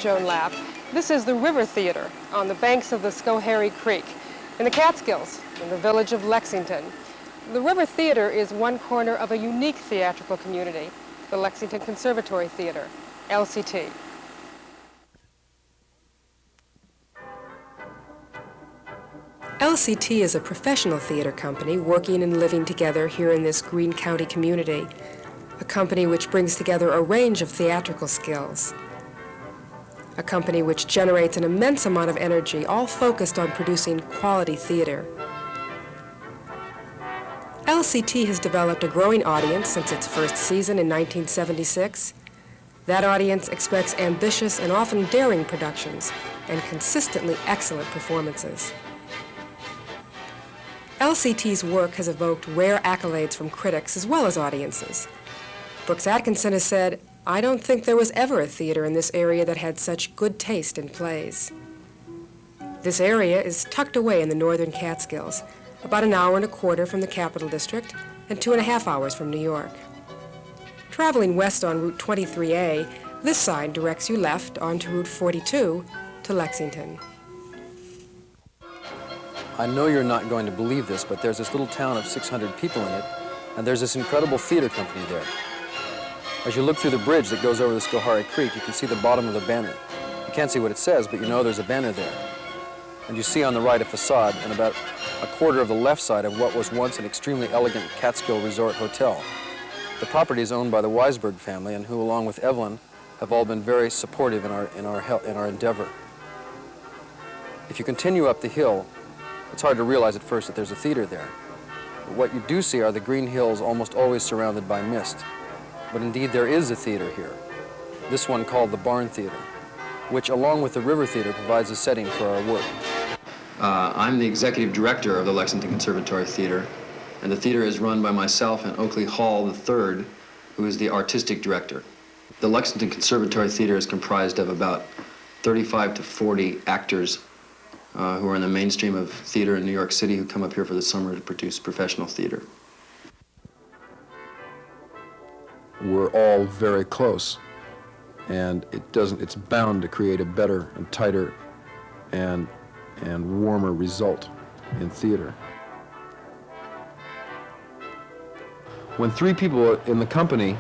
Joan Lapp. This is the River Theater on the banks of the Schoharie Creek in the Catskills in the village of Lexington. The River Theater is one corner of a unique theatrical community, the Lexington Conservatory Theater, LCT. LCT is a professional theater company working and living together here in this Greene County community, a company which brings together a range of theatrical skills, a company which generates an immense amount of energy, all focused on producing quality theater. LCT has developed a growing audience since its first season in 1976. That audience expects ambitious and often daring productions and consistently excellent performances. LCT's work has evoked rare accolades from critics as well as audiences. Brooks Atkinson has said, "I don't think there was ever a theater in this area that had such good taste in plays." This area is tucked away in the northern Catskills, about an hour and a quarter from the Capital District and 2.5 hours from New York. Traveling west on Route 23A, this sign directs you left onto Route 42 to Lexington. I know you're not going to believe this, but there's this little town of 600 people in it, and there's this incredible theater company there. As you look through the bridge that goes over the Schoharie Creek, you can see the bottom of the banner. You can't see what it says, but you know there's a banner there. And you see on the right a facade and about a quarter of the left side of what was once an extremely elegant Catskill Resort Hotel. The property is owned by the Weisberg family, and who, along with Evelyn, have all been very supportive in our endeavor. If you continue up the hill, it's hard to realize at first that there's a theater there. But what you do see are the green hills almost always surrounded by mist. But indeed there is a theater here, this one called the Barn Theater, which along with the River Theater provides a setting for our work. I'm the executive director of the Lexington Conservatory Theater, and the theater is run by myself and Oakley Hall III, who is the artistic director. The Lexington Conservatory Theater is comprised of about 35 to 40 actors who are in the mainstream of theater in New York City, who come up here for the summer to produce professional theater. We're all very close, and it's bound to create a better and tighter and warmer result in theater. When 3 people in the company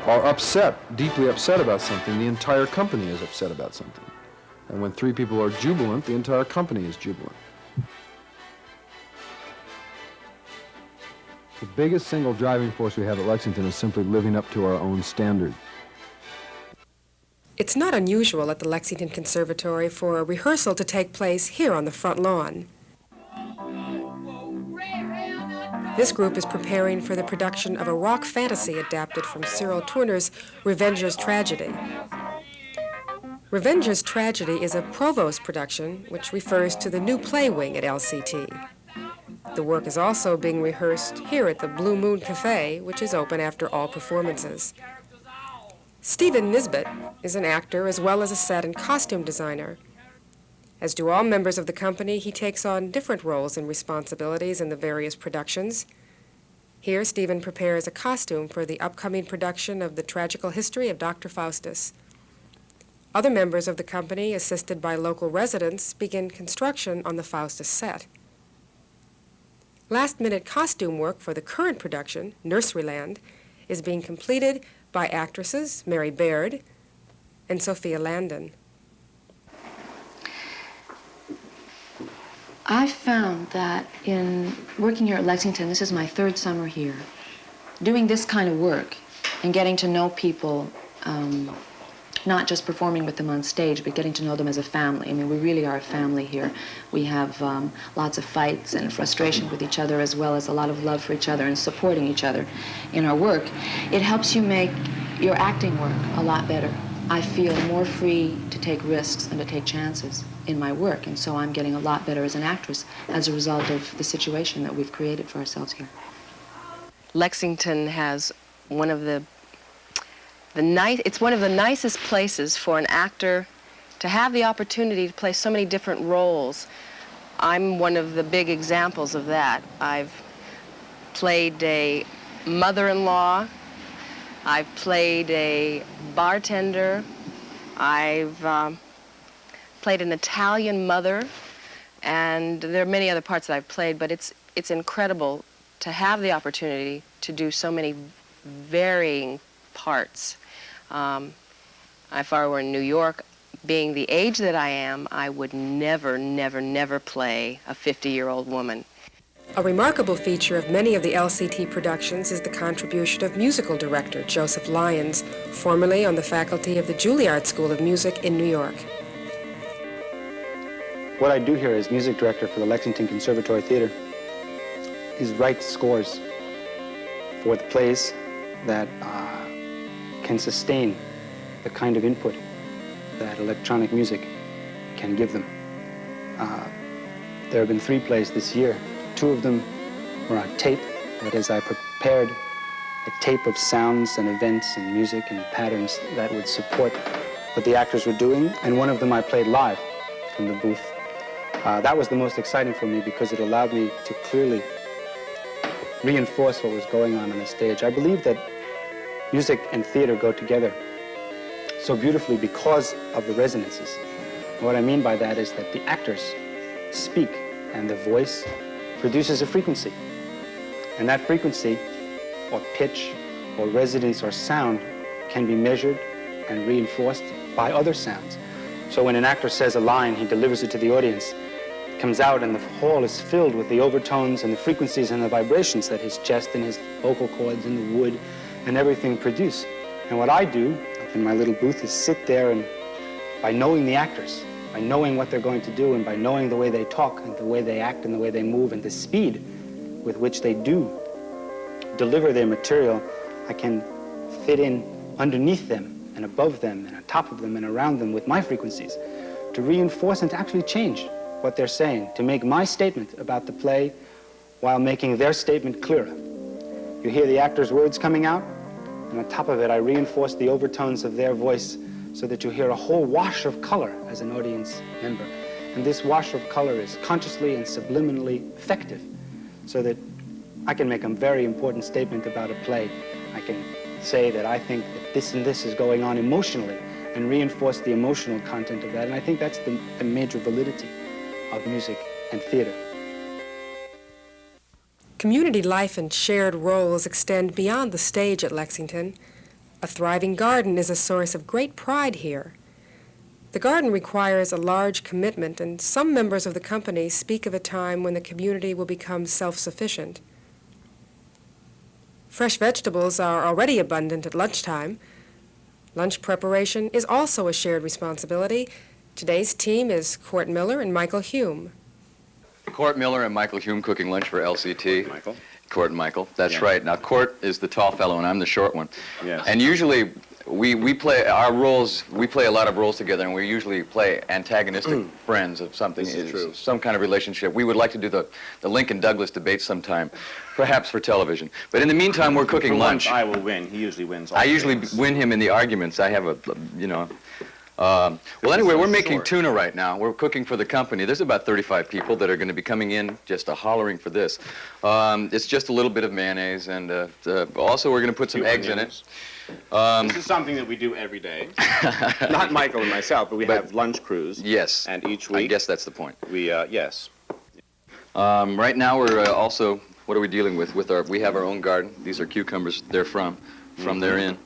are upset, deeply upset about something, the entire company is upset about something. And when 3 people are jubilant, the entire company is jubilant. The biggest single driving force we have at Lexington is simply living up to our own standard. It's not unusual at the Lexington Conservatory for a rehearsal to take place here on the front lawn. This group is preparing for the production of a rock fantasy adapted from Cyril Tourneur's Revenger's Tragedy. Revenger's Tragedy is a Provost production which refers to the new play wing at LCT. The work is also being rehearsed here at the Blue Moon Cafe, which is open after all performances. Stephen Nisbet is an actor as well as a set and costume designer. As do all members of the company, he takes on different roles and responsibilities in the various productions. Here, Stephen prepares a costume for the upcoming production of The Tragical History of Dr. Faustus. Other members of the company, assisted by local residents, begin construction on the Faustus set. Last-minute costume work for the current production, Nurseryland, is being completed by actresses Mary Baird and Sophia Landon. I found that in working here at Lexington, this is my 3rd summer here, doing this kind of work and getting to know people, not just performing with them on stage, but getting to know them as a family. I mean, we really are a family here. We have lots of fights and frustration with each other, as well as a lot of love for each other and supporting each other in our work. It helps you make your acting work a lot better. I feel more free to take risks and to take chances in my work, and so I'm getting a lot better as an actress as a result of the situation that we've created for ourselves here. Lexington has one of the it's one of the nicest places for an actor to have the opportunity to play so many different roles. I'm one of the big examples of that. I've played a mother-in-law, I've played a bartender, I've played an Italian mother, and there are many other parts that I've played, but it's incredible to have the opportunity to do so many varying parts. If I were in New York, being the age that I am, I would never, never, never play a 50-year-old woman. A remarkable feature of many of the LCT productions is the contribution of musical director Joseph Lyons, formerly on the faculty of the Juilliard School of Music in New York. What I do here as music director for the Lexington Conservatory Theater is write scores for the plays that can sustain the kind of input that electronic music can give them. There have been 3 plays this year. 2 of them were on tape. That is, I prepared a tape of sounds and events and music and patterns that would support what the actors were doing, and one of them I played live from the booth. That was the most exciting for me because it allowed me to clearly reinforce what was going on the stage. I believe that music and theater go together so beautifully because of the resonances. And what I mean by that is that the actors speak and the voice produces a frequency. And that frequency, or pitch, or resonance, or sound can be measured and reinforced by other sounds. So when an actor says a line, he delivers it to the audience, it comes out and the hall is filled with the overtones and the frequencies and the vibrations that his chest and his vocal cords and the wood and everything produce. And what I do up in my little booth is sit there and by knowing the actors, by knowing what they're going to do and by knowing the way they talk and the way they act and the way they move and the speed with which they do deliver their material, I can fit in underneath them and above them and on top of them and around them with my frequencies to reinforce and to actually change what they're saying, to make my statement about the play while making their statement clearer. You hear the actors' words coming out, and on top of it, I reinforce the overtones of their voice so that you hear a whole wash of color as an audience member. And this wash of color is consciously and subliminally effective, so that I can make a very important statement about a play. I can say that I think that this and this is going on emotionally and reinforce the emotional content of that. And I think that's the major validity of music and theater. Community life and shared roles extend beyond the stage at Lexington. A thriving garden is a source of great pride here. The garden requires a large commitment, and some members of the company speak of a time when the community will become self-sufficient. Fresh vegetables are already abundant at lunchtime. Lunch preparation is also a shared responsibility. Today's team is Court Miller and Michael Hume. Court Miller and Michael Hume cooking lunch for LCT. Michael? Court and Michael, that's Yeah. right. Now, Court is the tall fellow, and I'm the short one. Yes. And usually, we play our roles, we play a lot of roles together, and we usually play antagonistic friends of something. This is true. Some kind of relationship. We would like to do the Lincoln Douglas debate sometime, perhaps for television. But in the meantime, we're cooking For lunch. I will win. He usually wins all I usually debates. win him in the arguments. I have a, you know. Well, anyway, we're making tuna right now. We're cooking for the company. There's about 35 people that are going to be coming in just hollering for this. It's just a little bit of mayonnaise, and also we're going to put some eggs in it. This is something that we do every day. Not Michael and myself, but we have lunch crews. Yes. And each week. I guess that's the point. We, yes. Right now, we're also, what are we dealing with? We have our own garden. These are cucumbers. They're from therein.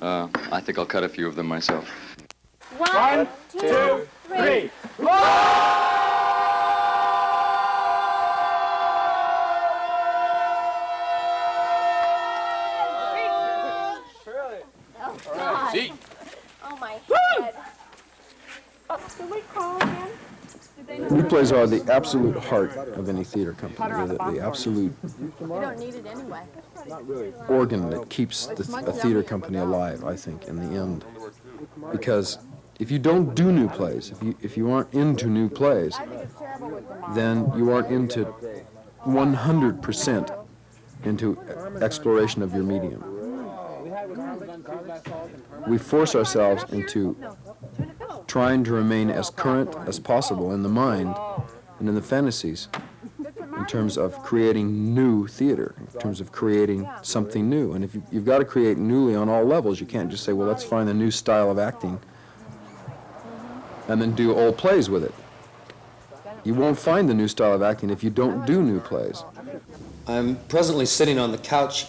I think I'll cut a few of them myself. 1, 2, 3. See? Oh my head. Did we call again? New plays are the absolute heart of any theater company. They're the absolute We don't need it anyway. organ that keeps a theater company alive, I think, in the end. Because if you don't do new plays, if you aren't into new plays, then you aren't into 100% into exploration of your medium. We force ourselves into trying to remain as current as possible in the mind and in the fantasies in terms of creating new theater, in terms of creating something new. And if you've got to create newly on all levels, you can't just say, well, let's find a new style of acting and then do old plays with it. You won't find the new style of acting if you don't do new plays. I'm presently sitting on the couch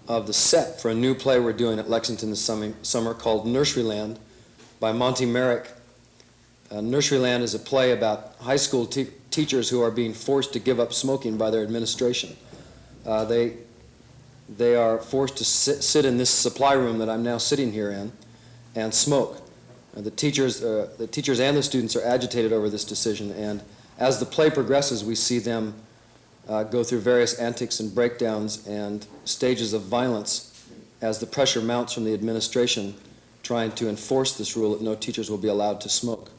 of the set for a new play we're doing at Lexington this summer called Nurseryland by Monty Merrick. Nurseryland is a play about high school teachers who are being forced to give up smoking by their administration. They are forced to sit in this supply room that I'm now sitting here in and smoke. The teachers and the students are agitated over this decision, and as the play progresses, we see them go through various antics and breakdowns and stages of violence as the pressure mounts from the administration trying to enforce this rule that no teachers will be allowed to smoke.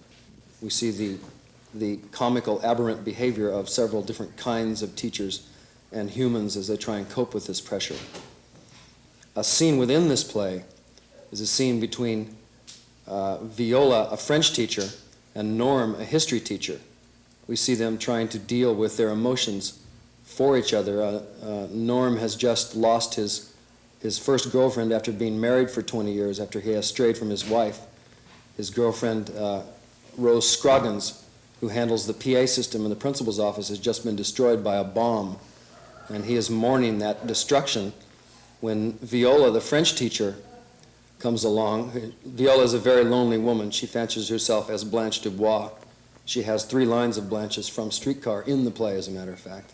We see the comical, aberrant behavior of several different kinds of teachers and humans as they try and cope with this pressure. A scene within this play is a scene between Viola, a French teacher, and Norm, a history teacher. We see them trying to deal with their emotions for each other. Norm has just lost his first girlfriend after being married for 20 years, after he has strayed from his wife. His girlfriend, Rose Scroggins, who handles the PA system in the principal's office, has just been destroyed by a bomb. And he is mourning that destruction when Viola, the French teacher, comes along. Viola is a very lonely woman. She fancies herself as Blanche Dubois. She has 3 lines of Blanche's from Streetcar in the play, as a matter of fact.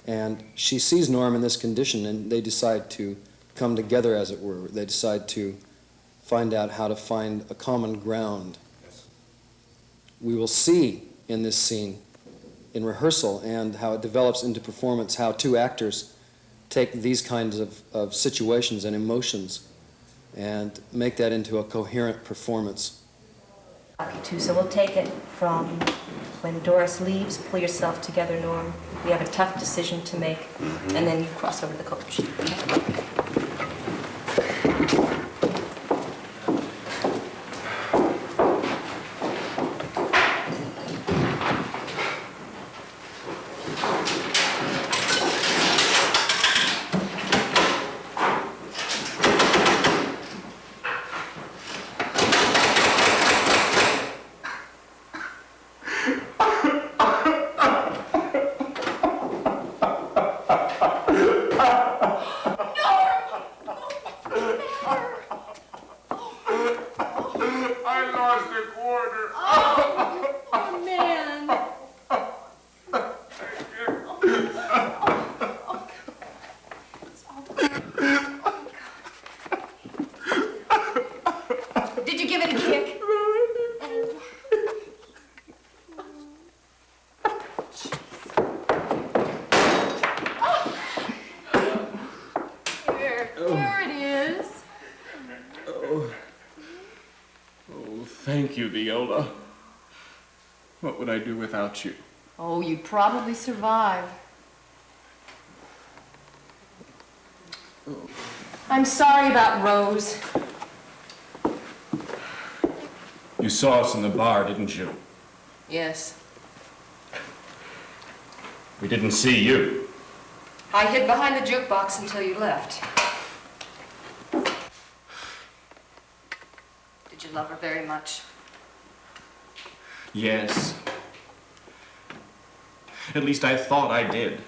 And she sees Norm in this condition, and they decide to come together, as it were. They decide to find out how to find a common ground. We will see in this scene, in rehearsal, and how it develops into performance, how 2 actors take these kinds of situations and emotions and make that into a coherent performance. So we'll take it from when Doris leaves, pull yourself together, Norm. We have a tough decision to make, and then you cross over the coach. Okay? Thank you, Viola. What would I do without you? Oh, you'd probably survive. I'm sorry about Rose. You saw us in the bar, didn't you? Yes. We didn't see you. I hid behind the jukebox until you left. Did you love her very much? Yes. At least I thought I did.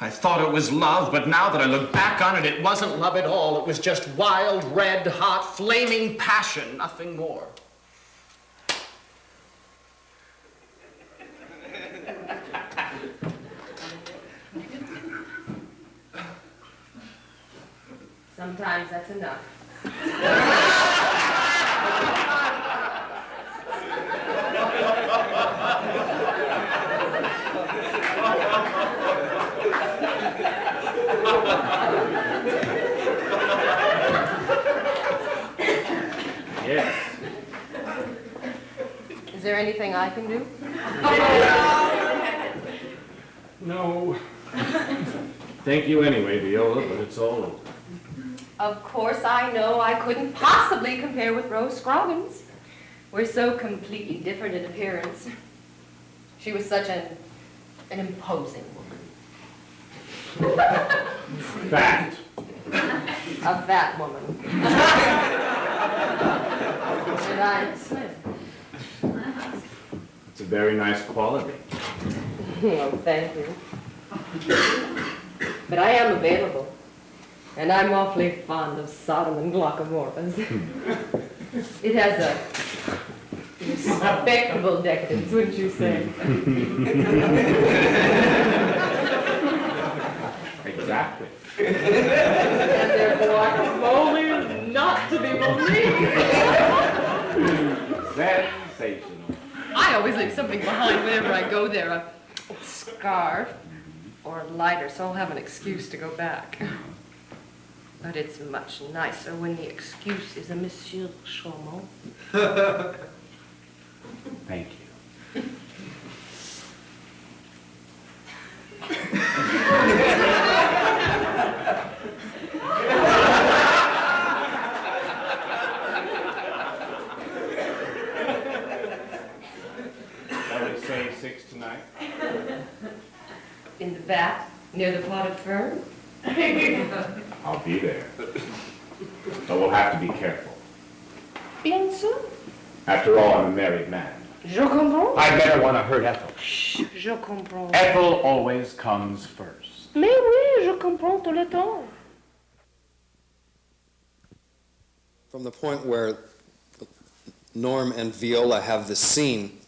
I thought it was love, but now that I look back on it, it wasn't love at all. It was just wild, red, hot, flaming passion, nothing more. Sometimes that's enough. Yes. Is there anything I can do? No. Thank you anyway, Viola, but it's all over. Of course, I know I couldn't possibly compare with Rose Scroggins. We're so completely different in appearance. She was such an imposing woman. Fat. A fat woman. And I'm slim. very nice quality. Oh, thank you. But I am available. And I'm awfully fond of Sodom and Glockamoras. It has a respectable decadence, wouldn't you say? Exactly. And their guacamole is not to be believed. Sensational. I always leave something behind whenever I go there, a scarf or a lighter, so I'll have an excuse to go back. But it's much nicer when the excuse is a Monsieur Chaumont. Thank you. Shall we say 6 tonight? In the vat, near the potted fern. I'll be there. But we'll have to be careful. Bien sûr. After all, I'm a married man. Je comprends. I'd never want to hurt Ethel. Je comprends. Ethel always comes first. Mais oui, je comprends tout le temps. From the point where Norm and Viola have this scene,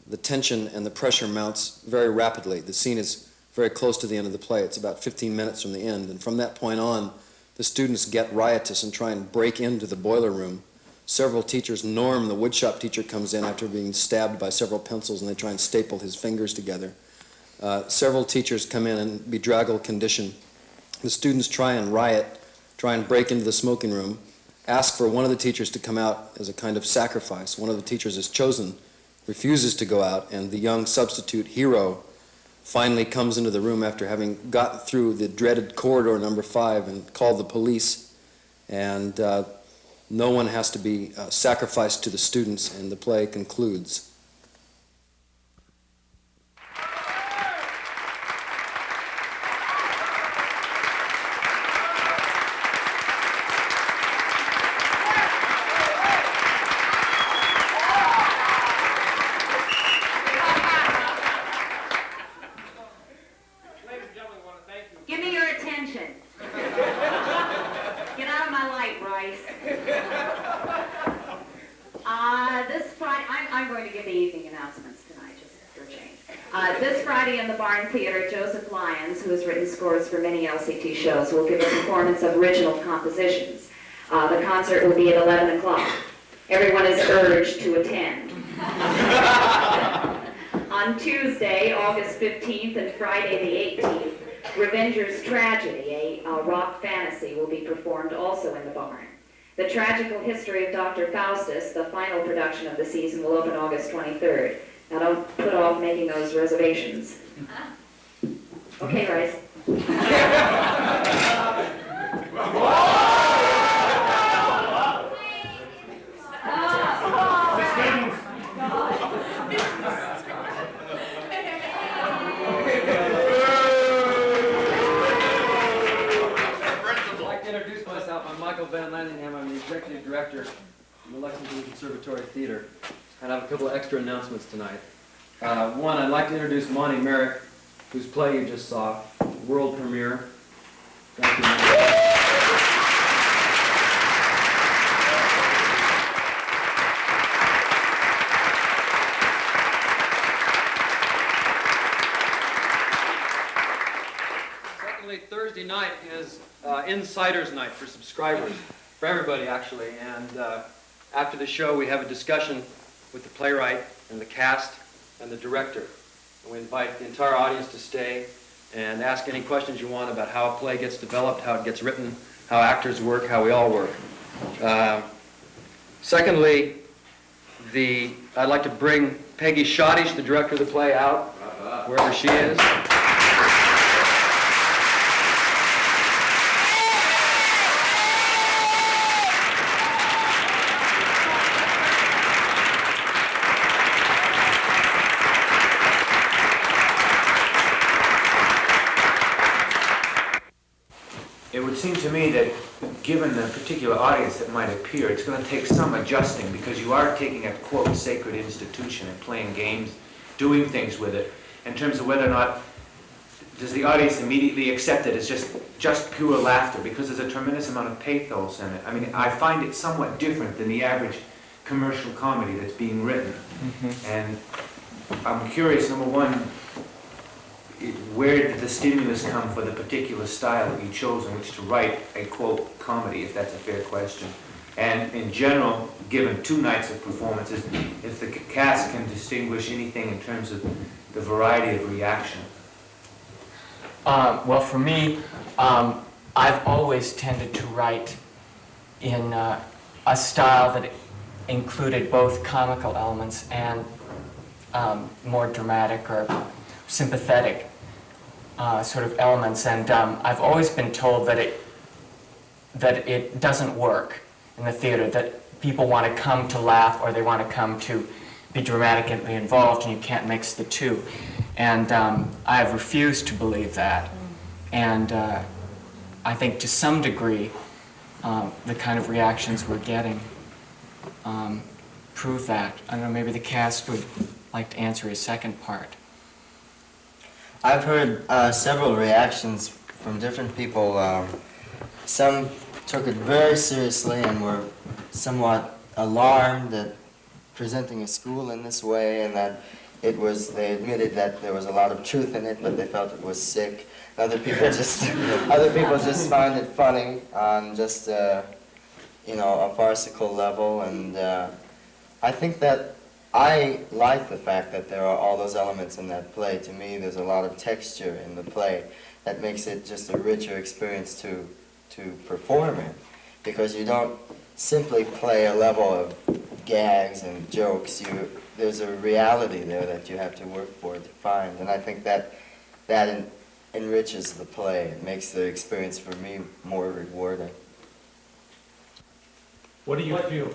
the tension and the pressure mounts very rapidly. The scene is very close to the end of the play. It's about 15 minutes from the end. And from that point on, the students get riotous and try and break into the boiler room. Several teachers, Norm, the woodshop teacher, comes in after being stabbed by several pencils, and they try and staple his fingers together. Several teachers come in in bedraggled condition. The students try and riot, try and break into the smoking room, ask for one of the teachers to come out as a kind of sacrifice. One of the teachers is chosen, refuses to go out, and the young substitute hero finally comes into the room after having gotten through the dreaded corridor number 5 and called the police. And no one has to be sacrificed to the students, and the play concludes. Give me your attention. Get out of my light, Bryce. This Friday, I'm going to give the evening announcements tonight, just for a change. This Friday in the Barn Theater, Joseph Lyons, who has written scores for many LCT shows, will give a performance of original compositions. The concert will be at 11 o'clock. Everyone is urged to attend. On Tuesday, August 15th, and Friday the 18th, Revenger's Tragedy, a rock fantasy, will be performed also in the barn. The Tragical History of Dr. Faustus, the final production of the season, will open August 23rd. Now don't put off making those reservations. Okay, Bryce. I'm Michael Van Landingham. I'm the executive director of the Lexington Conservatory Theater. And I have a couple of extra announcements tonight. One, I'd like to introduce Monty Merrick, whose play you just saw, world premiere. Thank you, Monty. Secondly, Thursday night is Insiders Night for subscribers, for everybody actually, and after the show we have a discussion with the playwright and the cast and the director. And we invite the entire audience to stay and ask any questions you want about how a play gets developed, how it gets written, how actors work, how we all work. Secondly, I'd like to bring Peggy Schottish, the director of the play, out, wherever she is. It would seem to me that given the particular audience that might appear, it's going to take some adjusting because you are taking a, quote, sacred institution and playing games doing things with it, in terms of whether or not does the audience immediately accept it as just pure laughter, because there's a tremendous amount of pathos in it. I mean, I find it somewhat different than the average commercial comedy that's being written. And I'm curious, number one, where did the stimulus come for the particular style that you chose in which to write a, quote, comedy, if that's a fair question? And in general, given 2 nights of performances, if the cast can distinguish anything in terms of the variety of reaction? Well, for me, I've always tended to write in a style that included both comical elements and more dramatic or sympathetic sort of elements. And I've always been told that it doesn't work in the theater, that people want to come to laugh or they want to come to be dramatically involved, and you can't mix the two. And I have refused to believe that. And I think to some degree, the kind of reactions we're getting prove that. I don't know, maybe the cast would like to answer his second part. I've heard several reactions from different people. Some took it very seriously and were somewhat alarmed at presenting a school in this way, and that they admitted that there was a lot of truth in it, but they felt it was sick. Other people just found it funny on just a farcical level. And I think that I like the fact that there are all those elements in that play. To me, there's a lot of texture in the play that makes it just a richer experience to perform it, because you don't simply play a level of gags and jokes. There's a reality there that you have to work for to find, and I think that enriches the play. It makes the experience for me more rewarding. What do you feel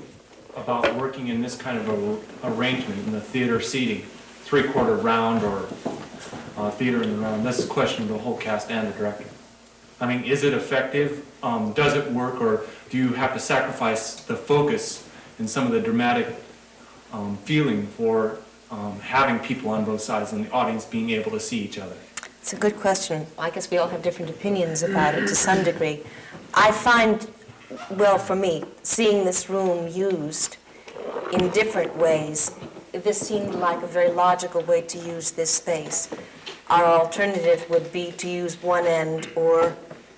about working in this kind of arrangement in the theater seating, 3/4 round or theater in the round? This is a question of the whole cast and the director. I mean, is it effective? Does it work, or do you have to sacrifice the focus and some of the dramatic feeling for having people on both sides and the audience being able to see each other? It's a good question. I guess we all have different opinions about it to some degree. I find, well, for me, seeing this room used in different ways, this seemed like a very logical way to use this space. Our alternative would be to use one end or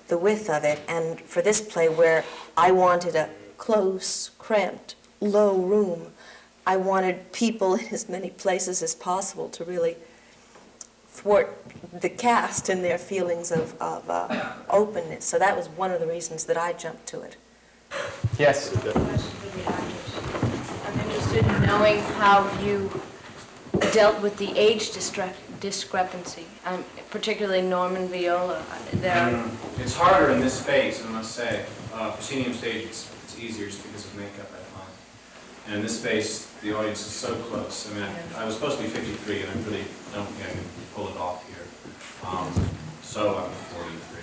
the width of it, and for this play where I wanted a close, cramped, low room, I wanted people in as many places as possible to really thwart the cast in their feelings of openness. So that was one of the reasons that I jumped to it. Yes? I'm interested in knowing how you dealt with the age discrepancy, particularly Norman Viola. It's harder in this space, I must say. Proscenium stage, it's easier just because of makeup, I find. And in this space, the audience is so close. I mean, I was supposed to be 53, and I really don't think I can pull it off here. So I'm 43.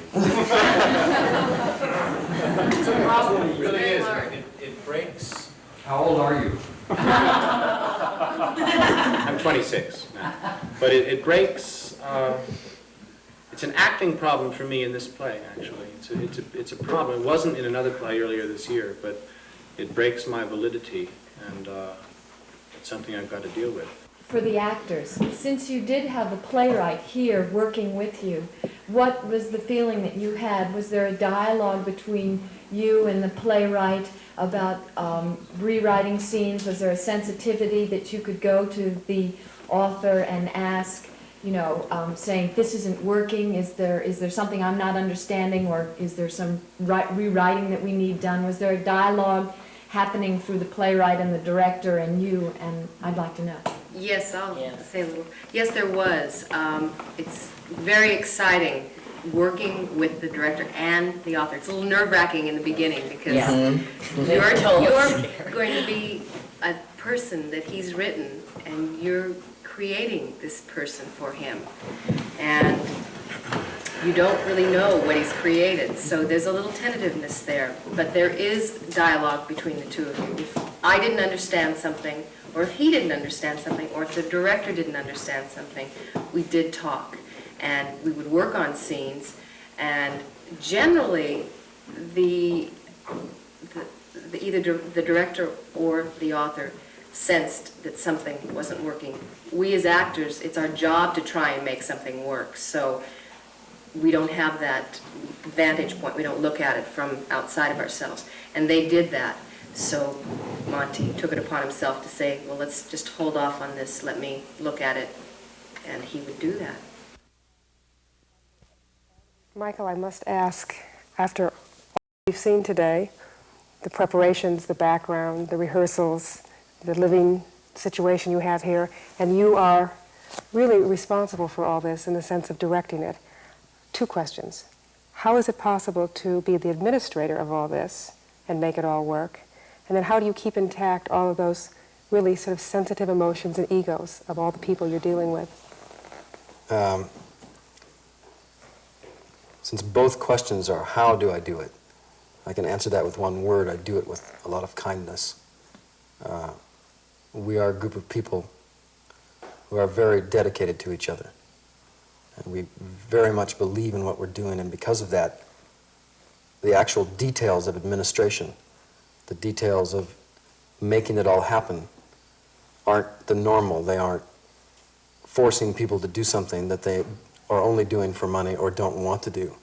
It's a problem. It really is. It breaks. How old are you? I'm 26 now. But it breaks. It's an acting problem for me in this play, actually. It's a problem. It wasn't in another play earlier this year, but it breaks my validity, and it's something I've got to deal with. For the actors, since you did have a playwright here working with you, what was the feeling that you had? Was there a dialogue between you and the playwright about rewriting scenes? Was there a sensitivity that you could go to the author and ask, saying, this isn't working, is there something I'm not understanding, or is there some rewriting that we need done? Was there a dialogue happening through the playwright and the director and you? And I'd like to know. Yes, I'll say a little. Yes, there was. It's very exciting working with the director and the author. It's a little nerve-wracking in the beginning because you're going to be a person that he's written, and you're creating this person for him. And you don't really know what he's created, so there's a little tentativeness there. But there is dialogue between the two of you. If I didn't understand something, or if he didn't understand something, or if the director didn't understand something, we did talk. And we would work on scenes, and generally, either the director or the author sensed that something wasn't working. We as actors, it's our job to try and make something work, so we don't have that vantage point. We don't look at it from outside of ourselves. And they did that. So Monty took it upon himself to say, well, let's just hold off on this, let me look at it, and he would do that. Michael, I must ask, after all you've seen today, the preparations, the background, the rehearsals, the living situation you have here, and you are really responsible for all this in the sense of directing it. 2 questions. How is it possible to be the administrator of all this and make it all work? And then how do you keep intact all of those really sort of sensitive emotions and egos of all the people you're dealing with? Since both questions are, how do I do it? I can answer that with one word. I do it with a lot of kindness. We are a group of people who are very dedicated to each other. And we very much believe in what we're doing, and because of that, the actual details of administration, the details of making it all happen, aren't the normal. They aren't forcing people to do something that they are only doing for money or don't want to do.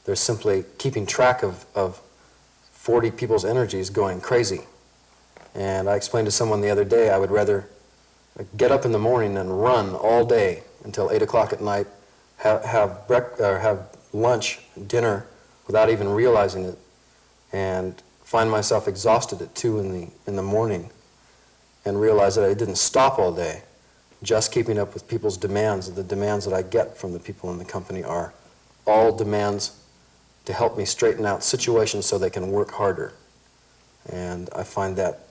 They're simply keeping track of 40 people's energies going crazy. And I explained to someone the other day, I would rather get up in the morning and run all day until 8 o'clock at night, have lunch, dinner, without even realizing it, and find myself exhausted at 2 in the morning, and realize that I didn't stop all day, just keeping up with people's demands. The demands that I get from the people in the company are all demands to help me straighten out situations so they can work harder. And I find that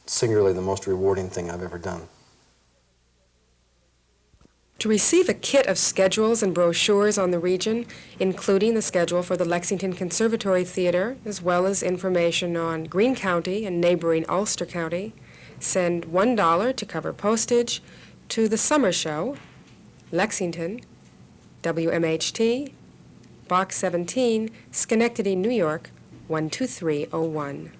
singularly the most rewarding thing I've ever done. To receive a kit of schedules and brochures on the region, including the schedule for the Lexington Conservatory Theater, as well as information on Greene County and neighboring Ulster County, send $1 to cover postage to the Summer Show, Lexington, WMHT, Box 17, Schenectady, New York, 12301.